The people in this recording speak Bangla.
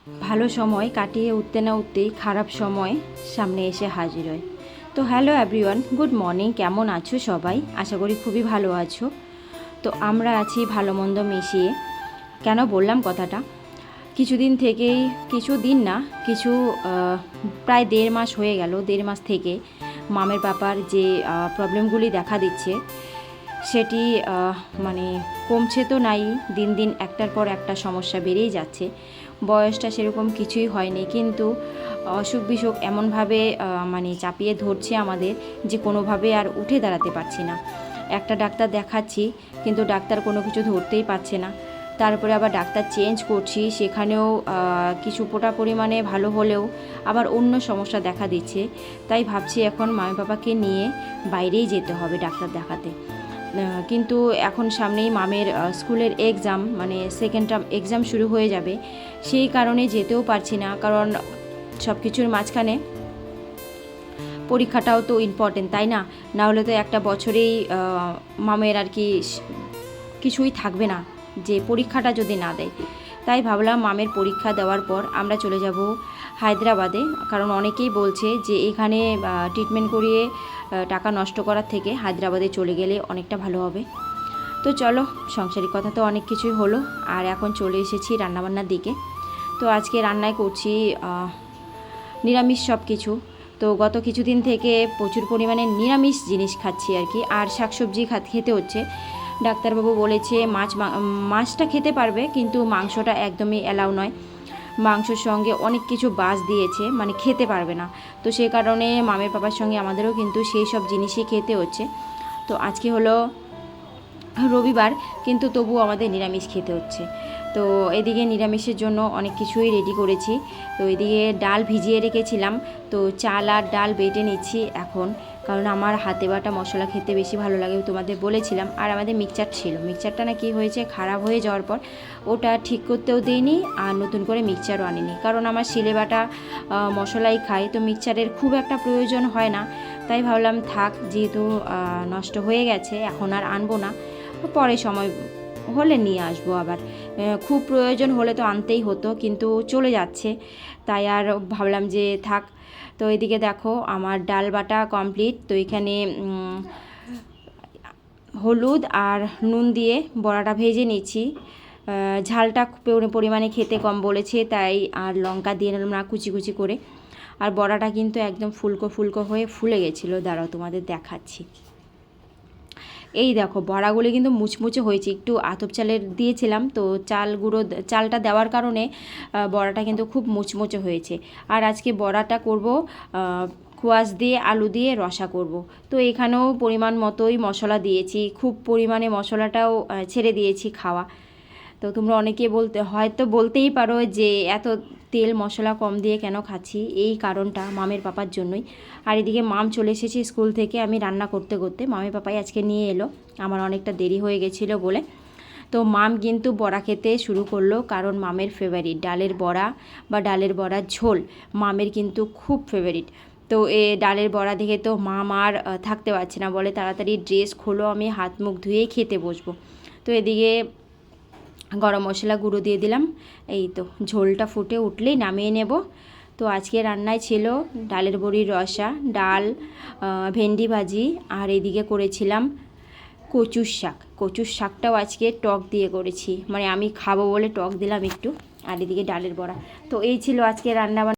ভালো সময় কাটিয়ে উঠতে না উঠতেই খারাপ সময় সামনে এসে হাজির হয়। তো হ্যালো এভরিওয়ান, গুড মর্নিং। কেমন আছো সবাই? আশা করি খুবই ভালো আছো। তো আমরা আছি ভালো মন্দ মিশিয়ে। কেন বললাম কথাটা, কিছুদিন থেকেই, কিছুদিন না, প্রায় 1.5 মাস হয়ে গেল। 1.5 মাস থেকে মামের পাপার যে প্রবলেমগুলি দেখা দিচ্ছে সেটি মানে কমছে তো নাই, দিন দিন একটার পর একটা সমস্যা বেড়েই যাচ্ছে। বয়সটা সেরকম কিছুই হয়নি, কিন্তু অসুখ বিসুখ এমনভাবে মানে চাপিয়ে ধরছে আমাদের যে কোনোভাবে আর উঠে দাঁড়াতে পারছি না। একটা ডাক্তার দেখাচ্ছি, কিন্তু ডাক্তার কোনো কিছু ধরতেই পারছে না। তারপরে আবার ডাক্তার চেঞ্জ করছি, সেখানেও কিছুটা পরিমাণে ভালো হলেও আবার অন্য সমস্যা দেখা দিচ্ছে। তাই ভাবছি এখন মামি বাবাকে নিয়ে বাইরেই যেতে হবে ডাক্তার দেখাতে। কিন্তু এখন সামনেই মামের স্কুলের এক্সাম, মানে সেকেন্ড টার্ম এক্সাম শুরু হয়ে যাবে। সেই কারণে যেতেও পারছি না, কারণ সব কিছুর মাঝখানে পরীক্ষাটাও তো ইম্পর্টেন্ট, তাই না? না হলে তো একটা বছরেই মামের আর কি কিছুই থাকবে না, যে পরীক্ষাটা যদি না দেয়। তাই ভাবলাম মামের পরীক্ষা দেওয়ার পর আমরা চলে যাব হায়দ্রাবাদে, কারণ অনেকেই বলছে যে এখানে ট্রিটমেন্ট করিয়ে টাকা নষ্ট করার থেকে হায়দ্রাবাদে চলে গেলে অনেকটা ভালো হবে। তো চলো, সংসারিক কথা তো অনেক কিছুই হলো, আর এখন চলে এসেছি রান্নাবান্নার দিকে। তো আজকে রান্নায় করছি নিরামিষ সব কিছু। তো গত কিছুদিন থেকে প্রচুর পরিমাণে নিরামিষ জিনিস খাচ্ছি আর কি, আর শাকসবজি খেতে হচ্ছে। ডাক্তারবাবু বলেছে মাছটা খেতে পারবে, কিন্তু মাংসটা একদমই অ্যালাউ নয়। মাংসর সঙ্গে অনেক কিছু বাস দিয়েছে, মানে খেতে পারবে না। তো সেই কারণে মামের পাপার সঙ্গে আমাদেরও কিন্তু সেই সব জিনিসই খেতে হচ্ছে। তো আজকে হলো রবিবার, কিন্তু তবুও আমাদের নিরামিষ খেতে হচ্ছে। তো এদিকে নিরামিষের জন্য অনেক কিছুই রেডি করেছি। তো এদিকে ডাল ভিজিয়ে রেখেছিলাম, তো চাল আর ডাল বেটে নিচ্ছি এখন, কারণ আমার হাতে বাটা মশলা খেতে বেশি ভালো লাগে, তোমাদের বলেছিলাম। আর আমাদের মিক্সচার ছিল, মিক্সচারটা না কি হয়েছে, খারাপ হয়ে যাওয়ার পর ওটা ঠিক করতেও দিইনি, আর নতুন করে মিক্সচারও আনিনি, কারণ আমার শিলে বাটা মশলাই খাই, তো মিক্সচারের খুব একটা প্রয়োজন হয় না। তাই ভাবলাম থাক, যেহেতু নষ্ট হয়ে গেছে এখন আর আনবো না, পরে সময় হলে নিয়ে আসবো আবার। খুব প্রয়োজন হলে তো আনতেই হতো, কিন্তু চলে যাচ্ছে, তাই আর ভাবলাম যে থাক। তো এদিকে দেখো আমার ডাল বাটা কমপ্লিট। তো এখানে হলুদ আর নুন দিয়ে বড়াটা ভেজে নিচ্ছি। ঝালটা পরিমাণে খেতে কম বলেছে, তাই আর লঙ্কা দিয়ে নিলাম না কুচি কুচি করে। আর বড়াটা কিন্তু একদম ফুলকো ফুলকো হয়ে ফুলে গেছিলো, দাঁড়াও তোমাদের দেখাচ্ছি। এই দেখো বড়াগুলি কিন্তু মুচমুচে হয়েছে, একটু আতপ চালের দিয়েছিলাম, তো চালটা দেওয়ার কারণে বড়াটা কিন্তু খুব মুচমুচে হয়েছে। আর আজকে বড়াটা করব কোয়াশ দিয়ে, আলু দিয়ে রসা করব। তো এখানেও পরিমাণ মতোই মশলা দিয়েছি, খুব পরিমাণে মশলাটাও ছেড়ে দিয়েছি খাওয়া। তো তোমরা অনেকে হয়তো বলতেই পারো যে এত তেল মশলা কম দিয়ে কেন খাচ্ছি, এই কারণটা মামের পাপার জন্যই। আর এদিকে মাম চলে এসেছে স্কুল থেকে, আমি রান্না করতে করতে মামের পাপাই আজকে নিয়ে এলো, আমার অনেকটা দেরি হয়ে গেছিলো বলে। তো মাম কিন্তু বড়া খেতে শুরু করলো, কারণ মামের ফেভারিট ডালের বড়া বা ডালের বড়ার ঝোল মামের কিন্তু খুব ফেভারিট। তো ডালের বড়া দেখে তো মাম আর থাকতে পারছে না, বলে তাড়াতাড়ি ড্রেস খোলো, আমি হাত মুখ ধুয়েই খেতে বসবো। তো এদিকে গরম মশলা গুঁড়ো দিয়ে দিলাম। এই তো ঝোলটা ফুটে উঠলেই নামিয়ে নেব। তো আজকে রান্নায় ছিল ডালের বড়ির রসা, ডাল, ভেন্ডি ভাজি, আর এদিকে করেছিলাম কচুর শাকটাও আজকে টক দিয়ে করেছি, মানে আমি খাবো বলে টক দিলাম একটু। আর এদিকে ডালের বড়া। তো এই ছিল আজকে রান্না।